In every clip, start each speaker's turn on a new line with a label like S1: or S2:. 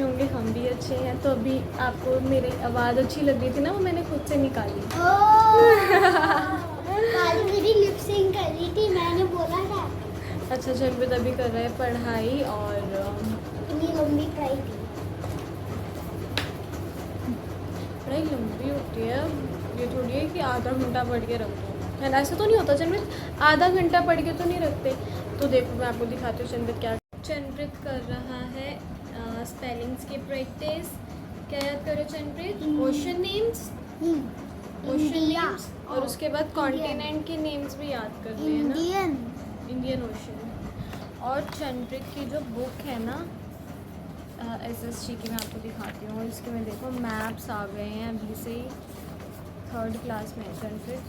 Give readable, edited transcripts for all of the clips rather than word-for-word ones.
S1: होंगे, हम भी अच्छे हैं। तो अभी आपको मेरी आवाज़ अच्छी लग रही थी ना, वो मैंने खुद से निकाली।
S2: कल मेरी लिप सिंक कर रही थी, मैंने बोला था।
S1: अच्छा, जनप्रीत अभी कर रहे हैं पढ़ाई और
S2: इतनी लंबी पढ़ाई थी।
S1: पढ़ाई लंबी होती है, ये थोड़ी है कि आधा घंटा पढ़ के रख दो, है ना? ऐसा तो नहीं होता जनप्रीत, आधा घंटा पढ़ के तो नहीं रखते। तो देखो मैं आपको दिखाती हूँ जनप्रीत क्या। जनप्रीत कर रहा है स्पेलिंग्स की प्रैक्टिस। क्या याद करो जनप्रीत? ओशन नेम्स, ओशन नेम्स, और उसके बाद कॉन्टिनेंट के नेम्स भी याद करने हैं ना। Indian ocean. और जनप्रीत की जो बुक है ना SSG की, मैं आपको दिखाती हूँ। इसके में देखो मैप्स आ गए हैं अभी से ही, 3rd क्लास में है जनप्रीत।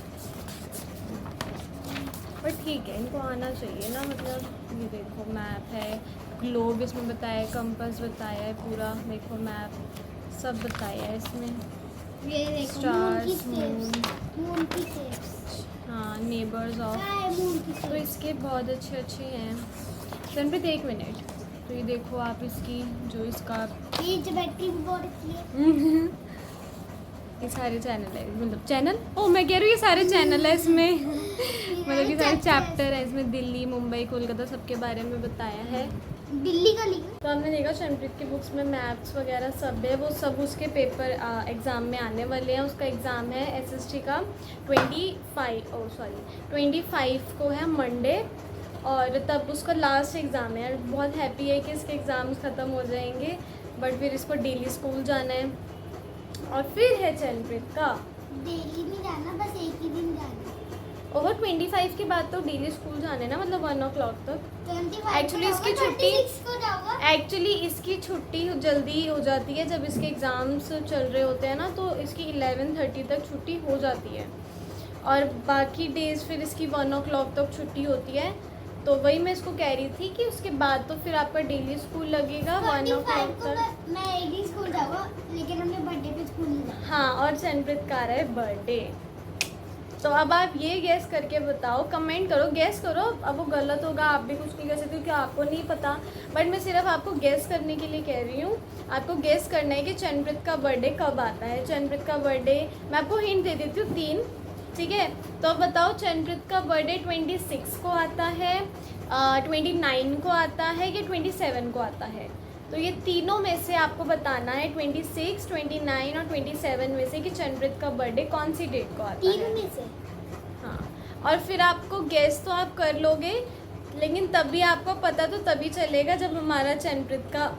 S1: पर ठीक है, इनको आना चाहिए ना, मतलब ये देखो मैप है, ग्लोब इसमें बताया है, कंपास बताया है, पूरा देखो मैप सब बताया है इसमें।
S2: ये देखो
S1: स्टार्स,
S2: मून की शेप्स।
S1: हाँ, नेबर्स ऑफ।
S2: मून की
S1: तो इसके बहुत अच्छे अच्छे हैं जनप्रीत। 1 मिनट। तो ये देखो आप इसकी जो इसका
S2: ये जो बैटरी भी बहुत अच्छी है।
S1: ये सारे चैनल है, मतलब चैनल, ओ मैं कह रही हूँ ये सारे चैनल है इसमें। मतलब ये सारे चैप्टर है इसमें, दिल्ली, मुंबई, कोलकाता सबके बारे में बताया है।
S2: दिल्ली का लिखा।
S1: तो हमने देखा जनप्रीत की बुक्स में मैथ्स वगैरह सब है, वो सब उसके पेपर एग्ज़ाम में आने वाले हैं। उसका एग्ज़ाम है SST का 25 को है मंडे, और तब उसका लास्ट एग्ज़ाम है। बहुत हैप्पी है कि इसके एग्ज़ाम्स ख़त्म हो जाएंगे, बट फिर इसको डेली स्कूल जाना है। और फिर है जनप्रीत का
S2: डेली नहीं जाना, बस एक ही दिन जाना।
S1: ओवर 25 के बाद तो डेली स्कूल जाना है ना, मतलब 1 o'clock तक।
S2: 25
S1: एक्चुअली इसकी
S2: को
S1: छुट्टी
S2: 26 को जाऊंगा।
S1: एक्चुअली इसकी छुट्टी जल्दी हो जाती है जब इसके एग्ज़ाम्स चल रहे होते हैं ना, तो इसकी 11:30 तक छुट्टी हो जाती है, और बाकी डेज फिर इसकी 1 o'clock तक छुट्टी होती है। तो वही मैं इसको कह रही थी कि उसके बाद तो फिर आपका डेली स्कूल लगेगा 1 o'clock तक।
S2: मैं एक ही स्कूल जाऊंगा, लेकिन अपने बर्थडे पे स्कूल नहीं जाऊंगा।
S1: हाँ, और जनप्रीत का आ रहा है बर्थडे। तो अब आप ये गैस करके बताओ, कमेंट करो, गैस करो। अब वो गलत होगा, आप भी कुछ नहीं कर सकते क्योंकि आपको नहीं पता, बट मैं सिर्फ आपको गैस करने के लिए कह रही हूँ। आपको गैस करना है कि चरणप्रीत का बर्थडे कब आता है। चरणप्रीत का बर्थडे, मैं आपको हिंट दे देती हूँ 3, ठीक है? तो अब बताओ चरणप्रीत का बर्थडे 26 को आता है, 29 को आता है, या 27 को आता है। तो ये तीनों में से आपको बताना है, 26, 29 और 27 में से कि चरणप्रीत का बर्थडे कौन सी डेट को आता है।
S2: तीन में से।
S1: हाँ, और फिर आपको गेस तो आप कर लोगे, लेकिन तभी आपको पता तो तभी चलेगा जब हमारा चरणप्रीत का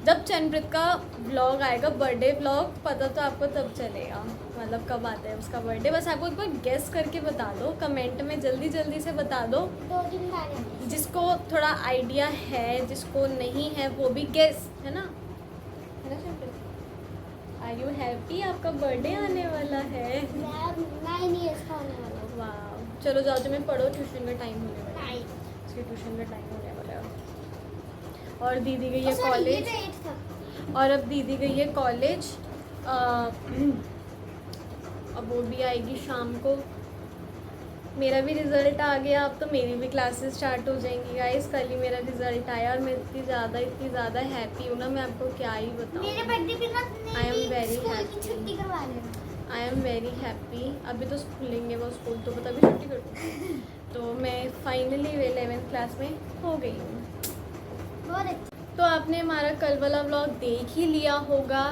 S1: जब चरणप्रीत का व्लॉग आएगा, बर्थडे व्लॉग, पता तो आपको तब चलेगा, मतलब कब आता है उसका बर्थडे। बस आपको एक बार गेस करके बता दो, कमेंट में जल्दी जल्दी से बता दो।
S2: 2-3 बार है।
S1: जिसको थोड़ा आइडिया है, जिसको नहीं है, वो भी गेस, है ना चरणप्रीत? Are you happy? आपका बर्थडे आने वाला है।
S2: मैं नहीं इसका होने वाला हूँ।
S1: वाह, चलो जाओ, तुम्हें पढ़ो, ट्यूशन का टाइम होने वाला है।
S2: नहीं।
S1: इसके ट्यूशन का टाइम होने वाला है। और दीदी गई है
S2: sorry, ये
S1: कॉलेज,
S2: तो 8 था।
S1: और अब दीदी गई है कॉलेज, अब वो भी आएगी शाम को। मेरा भी रिज़ल्ट आ गया, अब तो मेरी भी क्लासेस स्टार्ट हो जाएंगी गाइस। कल ही मेरा रिज़ल्ट आया और मैं इतनी ज़्यादा हैप्पी हूँ ना, मैं आपको क्या ही बताऊँ।
S2: मेरे बर्थडे पे ना
S1: I am very
S2: स्कूल की
S1: happy.
S2: छुट्टी करवा लेना।
S1: I am very happy. अभी तो खुलेंगे वो स्कूल, तो पता भी छुट्टी कर दूँ। तो मैं फाइनली 11th क्लास में हो गई हूँ।
S2: बहुत अच्छा।
S1: तो आपने हमारा कल वाला व्लॉग देख ही लिया होगा,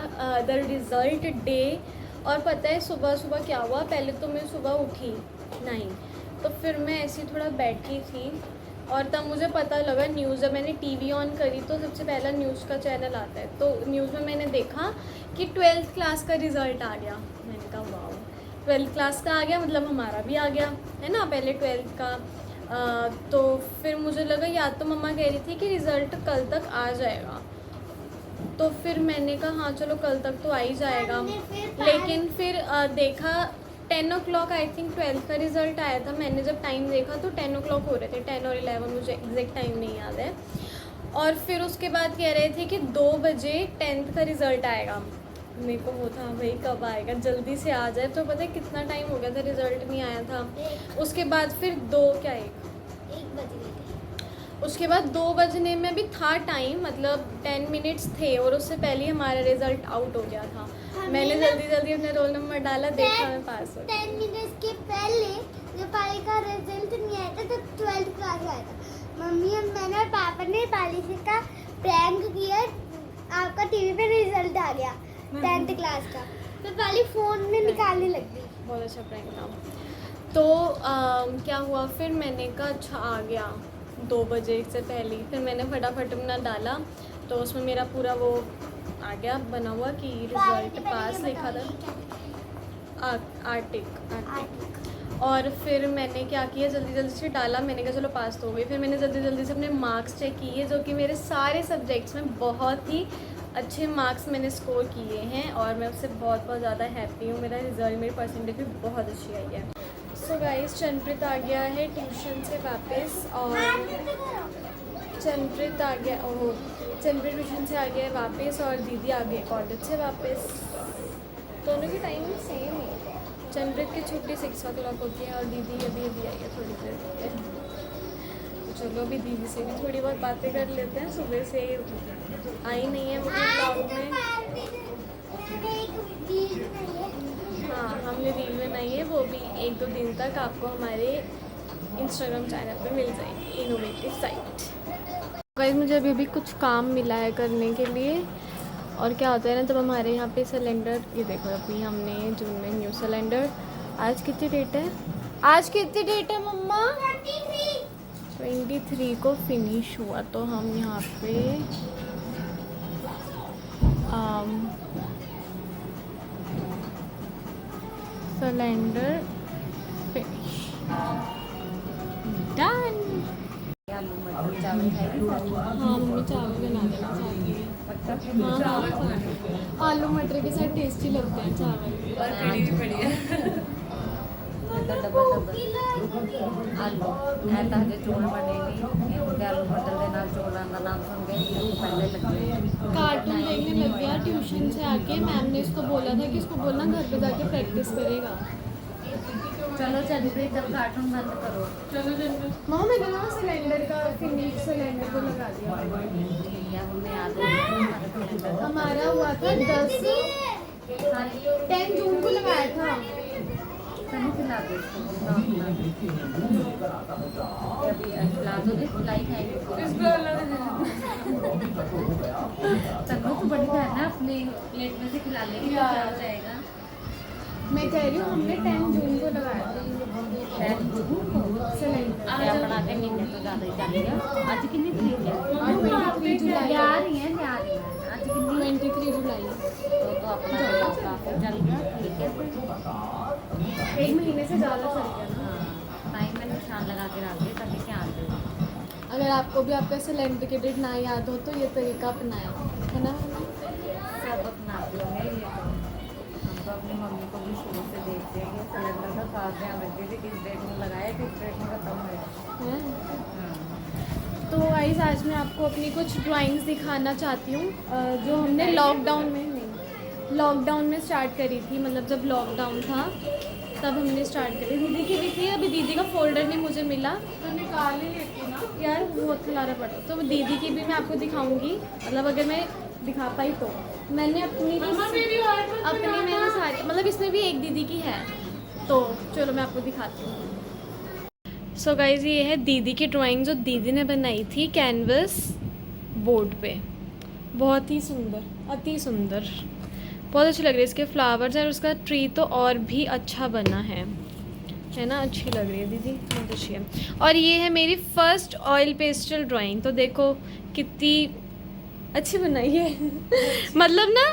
S1: द रिज़ल्ट डे। और पता है सुबह सुबह क्या हुआ? पहले तो मैं सुबह उठी नहीं, तो फिर मैं ऐसी थोड़ा बैठी थी, और तब मुझे पता लगा न्यूज़, जब मैंने टीवी ऑन करी तो सबसे पहला न्यूज़ का चैनल आता है। तो न्यूज़ में मैंने देखा कि 12th क्लास का रिज़ल्ट आ गया। मैंने कहा वाओ, 12th क्लास का आ गया, मतलब हमारा भी आ गया, है ना, पहले 12th का। तो फिर मुझे लगा, या तो मम्मा कह रही थी कि रिज़ल्ट कल तक आ जाएगा, तो फिर मैंने कहा हाँ चलो कल तक तो आ ही जाएगा। लेकिन फिर देखा 10 o'clock आई थिंक 12th का रिज़ल्ट आया था। मैंने जब टाइम देखा तो 10 o'clock हो रहे थे, 10 और 11, मुझे एग्जैक्ट टाइम नहीं याद है। और फिर उसके बाद कह रहे थे कि 2 बजे 10th का रिज़ल्ट आएगा। मेरे को वो था भाई कब आएगा, जल्दी से आ जाए। तो पता है कितना टाइम हो गया था, रिज़ल्ट नहीं आया था। उसके बाद फिर 1 बज गए थे। उसके बाद 2 बजने में भी था टाइम, मतलब 10 मिनट्स थे और उससे पहले ही हमारा रिजल्ट आउट हो गया था। मैंने जल्दी जल्दी अपना रोल नंबर डाला, देखा मैं पास हो गई।
S2: 10 मिनट्स के पहले नेपाली का रिजल्ट नहीं आया था, तो 12th क्लास आया था। मम्मी और मैंने और पापा ने नेपाली से का प्रैंक किया, आपका टीवी पे रिजल्ट आ गया 10th क्लास का। नेपाली फ़ोन में निकालने लग गई।
S1: बहुत अच्छा प्रैंक था। तो क्या हुआ फिर, मैंने कहा अच्छा आ गया 2 बजे से पहले ही। फिर मैंने फटाफट अपना डाला, तो उसमें मेरा पूरा वो आ गया बना हुआ कि रिजल्ट पास लिखा था, आर्टिक। और फिर मैंने क्या किया, जल्दी जल्दी से डाला, मैंने कहा चलो पास तो हो गई। फिर मैंने जल्दी जल्दी से अपने मार्क्स चेक किए, जो कि मेरे सारे सब्जेक्ट्स में बहुत ही अच्छे मार्क्स मैंने स्कोर किए हैं और मैं उससे बहुत बहुत ज़्यादा हैप्पी हूँ। मेरा रिजल्ट, मेरी परसेंटेज भी बहुत अच्छी आई है। सो गाइस, चनप्रीत आ गया है ट्यूशन से वापस, और चनप्रीत आ गया, ओह चनप्रीत ट्यूशन से आ गया है वापस, और दीदी आ गई कॉलेज से वापस। दोनों की टाइमिंग सेम है। चनप्रीत की छुट्टी 6 o'clock होती है और दीदी अभी अभी आई है थोड़ी देर पहले। तो चलो अभी दीदी से भी थोड़ी बहुत बातें कर लेते हैं। सुबह से आई नहीं है मुझे ब्लॉग में। हाँ, हमने रील बनाई है, वो भी 1-2 दिन तक आपको हमारे इंस्टाग्राम चैनल पे मिल जाएगी, इनोवेटिव साइट। गाइस, मुझे अभी भी कुछ काम मिला है करने के लिए। और क्या होता है ना, जब हमारे यहाँ पे सिलेंडर, ये देखो अभी हमने जून में न्यू सिलेंडर, आज कितनी डेट है, आज कितनी डेट है मम्मा, 23 को फिनिश हुआ। तो हम यहाँ पे सिलेंडर फिनिश डन।
S3: आलू मटर चावल खाएगी साथ?
S1: हाँ मम्मी, चावल बना देना चाहती है। हाँ हाँ, आलू मटर के साथ टेस्टी लगते हैं चावल,
S3: और कड़ी भी पड़ी है। तो डबल आलू मैं ताजे चौल बने नहीं, इनके आलू मटर के नाल चौलों का नाम सुन के पहले लग गए।
S1: कार्टून देखने लग गया ट्यूशन से आके। मैम ने इसको बोला था कि इसको बोलना घर पे जाके प्रैक्टिस करेगा।
S3: चलो चलिए, जब कार्टून बंद करो।
S1: चलो चलो मामा, मैंने ना सिलेंडर का फिनिश सिलेंडर को लगा दिया।
S3: ठीक है, हमें याद है
S1: हमारा हुआ था 10 जून को लगाया था।
S3: कहीं खिला दो इसको, अभी खिला दो, खिलाई खाएंगे तन्नू तो बड़ी है ना, अपनी प्लेट में से खिला लेगी तो क्या हो जाएगा।
S1: मैं कह रही हूँ हमने 10 जून को लगाया था सिलेंडर।
S3: क्या बना के महीने तो ज़्यादा ही चलेगा। आज कितनी तारीख है?
S1: आज 23 जुलाई।
S3: आ रही है, आ रही है। आज कितनी?
S1: 23 जुलाई।
S3: तो अपना काफ़ी चल गया, ठीक है।
S1: 1 महीने से ज़्यादा चल गया ना।
S3: हाँ, टाइम में निशान लगा के रख दे ताकि क्या आते हो।
S1: अगर आपको भी आपका सिलेंडर की डेट ना याद हो तो ये तरीका अपनाया है ना।
S3: सब अपनाते होंगे ये तो। हम तो अपनी मम्मी को भी शुरू से देखते हैं कि सिलेंडर का खास ध्यान रखती थी, किस डेट में लगाया, किस डेट में खत्म है।
S1: तो गाइस, आज मैं आपको अपनी कुछ ड्राइंग्स दिखाना चाहती हूँ, जो हमने लॉकडाउन में स्टार्ट करी थी। मतलब जब लॉकडाउन था तब हमने स्टार्ट करी। दीदी की भी थी, अभी दीदी का फोल्डर नहीं मुझे मिला, तो निकाल ही लेती ना यार, बहुत खिलाना पड़ा। तो दीदी की भी मैं आपको दिखाऊंगी, मतलब अगर मैं दिखा पाई तो। मैंने अपनी मैंने सारी, मतलब इसमें भी एक दीदी की है, तो चलो मैं आपको दिखाती हूँ। सो गाइज, ये है दीदी की ड्राइंग जो दीदी ने बनाई थी कैनवस बोर्ड पे। बहुत ही सुंदर, अति सुंदर, बहुत अच्छी लग रही है। इसके फ्लावर्स और उसका ट्री तो और भी अच्छा बना है ना। अच्छी लग रही है दीदी, बहुत अच्छी है। और ये है मेरी फर्स्ट ऑयल पेस्टल ड्राइंग। तो देखो कितनी अच्छी बनाई है। मतलब ना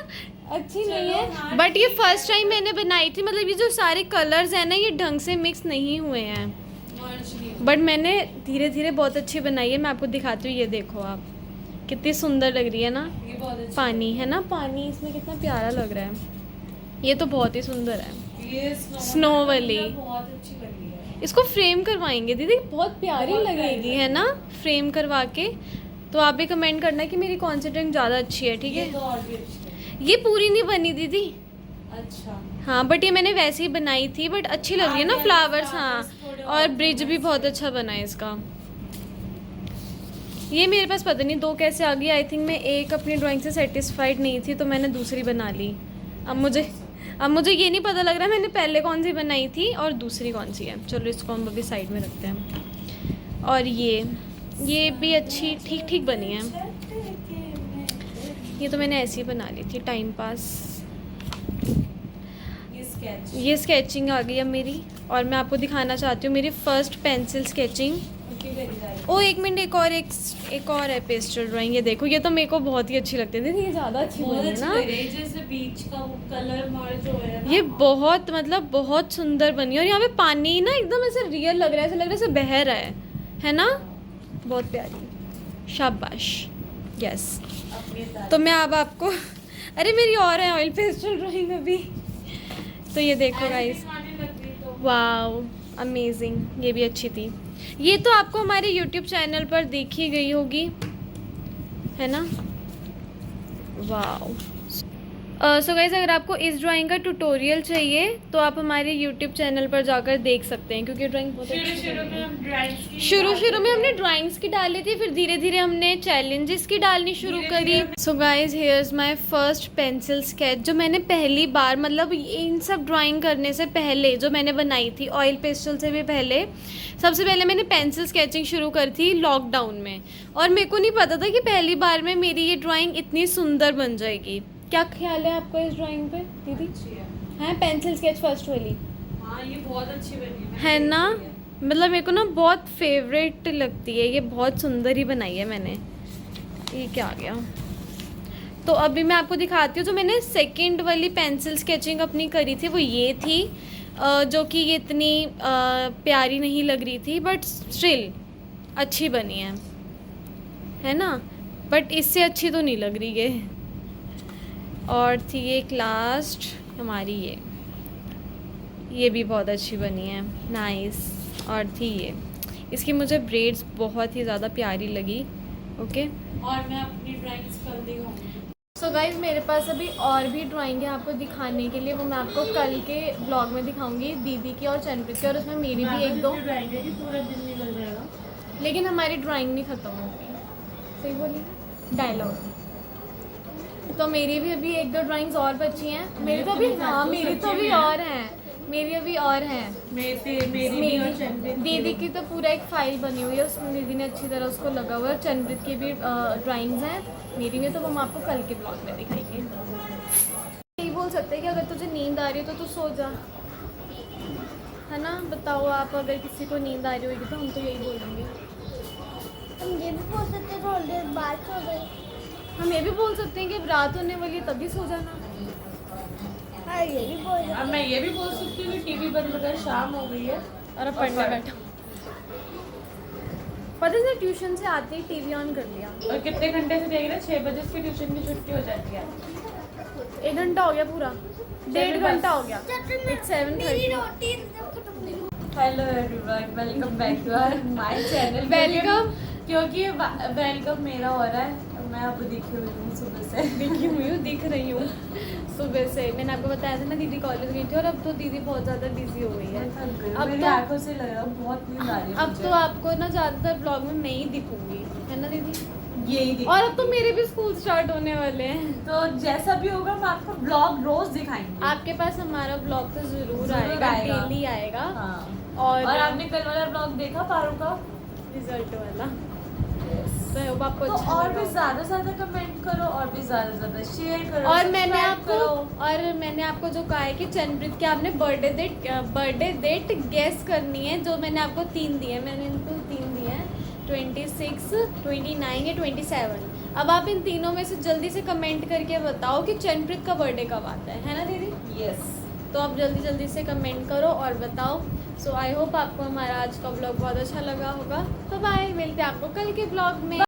S1: अच्छी नहीं है, बट ये फर्स्ट टाइम मैंने बनाई थी। मतलब ये जो सारे कलर्स हैं ना, ये ढंग से मिक्स नहीं हुए हैं, बट मैंने धीरे धीरे बहुत अच्छी बनाई है। मैं आपको दिखाती हूँ, ये देखो आप, कितनी सुंदर लग रही है ना। पानी है ना, पानी इसमें कितना प्यारा लग रहा है। ये तो बहुत ही सुंदर है,
S4: ये
S1: स्नो वाली।
S4: बहुत अच्छी लगी है।
S1: इसको फ्रेम करवाएंगे दीदी, बहुत प्यारी लगेगी है ना फ्रेम करवा के। तो आप भी कमेंट करना कि मेरी कौन सी ड्राइंग ज़्यादा अच्छी है, ठीक
S4: ये
S1: है।
S4: तो और भी अच्छी है।
S1: ये पूरी नहीं बनी दीदी,
S4: अच्छा,
S1: हाँ, बट ये मैंने वैसे ही बनाई थी, बट अच्छी लग रही है ना,
S4: आगे वाले फ्लावर्स
S1: फ्लावर्स। हाँ,
S4: थोड़े
S1: और
S4: और
S1: ब्रिज भी
S4: अच्छे
S1: बहुत अच्छा बना है इसका। ये मेरे पास पता नहीं दो कैसे आ गई। आई थिंक मैं एक अपनी ड्राइंग से सेटिस्फाइड नहीं थी तो मैंने दूसरी बना ली। अब मुझे ये नहीं पता लग रहा मैंने पहले कौन सी बनाई थी और दूसरी कौन सी है। चलो इसको हम अभी साइड में रखते हैं। और ये भी अच्छी ठीक ठीक बनी है। ये तो मैंने ऐसी ही बना ली थी टाइम पास। ये स्केचिंग आ गई अब मेरी, और मैं आपको दिखाना चाहती हूँ मेरी फर्स्ट पेंसिल स्केचिंग। ओ एक मिनट, एक और है पेस्टल ड्राइंग। ये देखो, ये तो मेरे को बहुत ही अच्छी लगती थी। ये ज़्यादा अच्छी बनी है ना,
S4: जैसे बीच का वो कलर मर्ज हो है ना।
S1: ये बहुत मतलब बहुत सुंदर बनी है। और यहाँ पे पानी ना एकदम ऐसे रियल लग रहा है, ऐसा लग रहा है ऐसे बह रहा है ना। बहुत प्यारी, शाबाश, यस। तो मैं अब आपको अरे मेरी और है ऑयल पेस्टल ड्राइंग अभी। तो ये देखो गाइस, वाओ अमेजिंग, ये भी अच्छी थी। ये तो आपको हमारे YouTube चैनल पर देखी गई होगी, है ना। वाओ। सो गाइस, अगर आपको इस ड्राइंग का ट्यूटोरियल चाहिए तो आप हमारे YouTube चैनल पर जाकर देख सकते हैं, क्योंकि ड्राइंग बहुत अच्छी है। शुरू में हमने ड्राइंग्स की डाली थी, फिर धीरे धीरे हमने चैलेंजेस की डालनी शुरू करी। So guys, here's my first pencil sketch, जो मैंने पहली बार मतलब इन सब ड्राइंग करने से पहले जो मैंने बनाई थी, ऑयल पेस्टल से भी पहले, सबसे पहले मैंने पेंसिल स्केचिंग शुरू करी थी लॉकडाउन में। और मेरे को नहीं पता था कि पहली बार में मेरी ये ड्राइंग इतनी सुंदर बन जाएगी। क्या ख्याल है आपको इस ड्राइंग पे दीदी? है पेंसिल स्केच फर्स्ट वाली?
S4: हाँ, ये बहुत अच्छी बनी
S1: है ना। मतलब मेरे को ना बहुत फेवरेट लगती है ये, बहुत सुंदर ही बनाई है मैंने। ये क्या आ गया? तो अभी मैं आपको दिखाती हूँ। जो मैंने सेकंड वाली पेंसिल स्केचिंग अपनी करी थी वो ये थी, जो कि ये इतनी प्यारी नहीं लग रही थी, बट स्टिल अच्छी बनी है ना। बट इससे अच्छी तो नहीं लग रही है। और थी एक लास्ट हमारी, ये भी बहुत अच्छी बनी है, नाइस। और थी ये, इसकी मुझे ब्रेड्स बहुत ही ज़्यादा प्यारी लगी। ओके,
S4: और मैं अपनी ड्राइंग्स कल दिखाऊंगी।
S1: सो गाइज, मेरे पास अभी और भी ड्राइंग है आपको दिखाने के लिए। वो मैं आपको कल के ब्लॉग में दिखाऊंगी, दीदी की और चंद्रित की, और उसमें मेरी भी एक दो
S4: ड्राइंग है कि पूरा दिन निकल जाएगा।
S1: लेकिन हमारी ड्राइंग नहीं ख़त्म होगी। सही बोली, डायलॉग। तो मेरी भी अभी एक दो ड्राइंग्स और बची हैं। मेरी तो अभी, हाँ मेरी तो अभी और हैं, मेरी अभी और हैं।
S4: मेरी
S1: दीदी की तो पूरा एक फाइल बनी हुई है, उसमें दीदी ने अच्छी तरह उसको लगा हुआ है। चंद्रित की भी ड्राइंग्स हैं मेरी में, तो वो हम आपको कल के ब्लॉग में दिखाएंगे। यही बोल सकते हैं कि अगर तुझे नींद आ रही है तो तू सो जा, है ना। बताओ आप, अगर किसी को नींद आ रही होगी तो हम तो यही बोलेंगे।
S2: हम ये भी बोल सकते हैं थोड़ी देर बाद सो गए।
S1: हम ये भी बोल सकते हैं कि अब रात होने वाली है तभी सो जाना।
S2: हाँ, ये भी बोल सकते हैं।
S4: अब मैं ये भी बोल सकती हूँ कि टीवी बंद कर, शाम हो गई है
S1: और अब पढ़ने बैठा। पता है ट्यूशन से आते ही टीवी ऑन कर लिया।
S4: और कितने घंटे से देख रहे हैं? 6 बजे से ट्यूशन की छुट्टी हो जाती है।
S1: 1 घंटा हो गया पूरा, 1.5 घंटा हो गया। It's 7:30।
S4: Hello everyone, welcome back to our my channel.
S1: Welcome.
S4: क्योंकि वेलकम मेरा हो रहा है, मैं अब दिखी हुई हूँ सुबह से।
S1: दिख रही हूँ सुबह से। मैंने आपको बताया था ना, दीदी कॉलेज गई थी, और अब तो दीदी बहुत ज़्यादा बिजी हो गई है।
S4: अब मेरी आंखों से लग रहा है बहुत नींद आ रही है
S1: अब तो आपको ना ज़्यादातर ब्लॉग में मैं ही दिखूंगी, है ना दीदी।
S4: यही दिख।
S1: और अब तो मेरे भी स्कूल स्टार्ट होने वाले हैं,
S4: तो जैसा भी होगा हम आपको ब्लॉग रोज दिखाएंगे।
S1: आपके पास हमारा ब्लॉग तो जरूर
S4: जरूर
S1: आएगा,
S4: आएगा।
S1: डेली आएगा।
S4: हाँ।
S1: और
S4: आपने कल वाला ब्लॉग देखा पारू का
S1: रिजल्ट वाला, तो I hope आपको
S4: तो
S1: अच्छा
S4: और
S1: लगा
S4: भी
S1: होगा।
S4: ज्यादा ज्यादा कमेंट करो, और भी ज्यादा ज्यादा शेयर करो,
S1: और मैंने
S4: subscribe
S1: आपको जो कहा है कि चंद्रित के आपने बर्थडे डेट गेस करनी है। जो मैंने आपको 3 दिए, मैंने इनको 3 दिए हैं, 26, 29 या 27। अब आप इन तीनों में से जल्दी से कमेंट करके बताओ कि चंद्रित का बर्थडे कब आता है ना दीदी।
S4: यस।
S1: तो आप जल्दी जल्दी से कमेंट करो और बताओ। सो आई होप आपको हमारा आज का ब्लॉग बहुत अच्छा लगा होगा। तो बाय, मिलते हैं आपको कल के ब्लॉग में।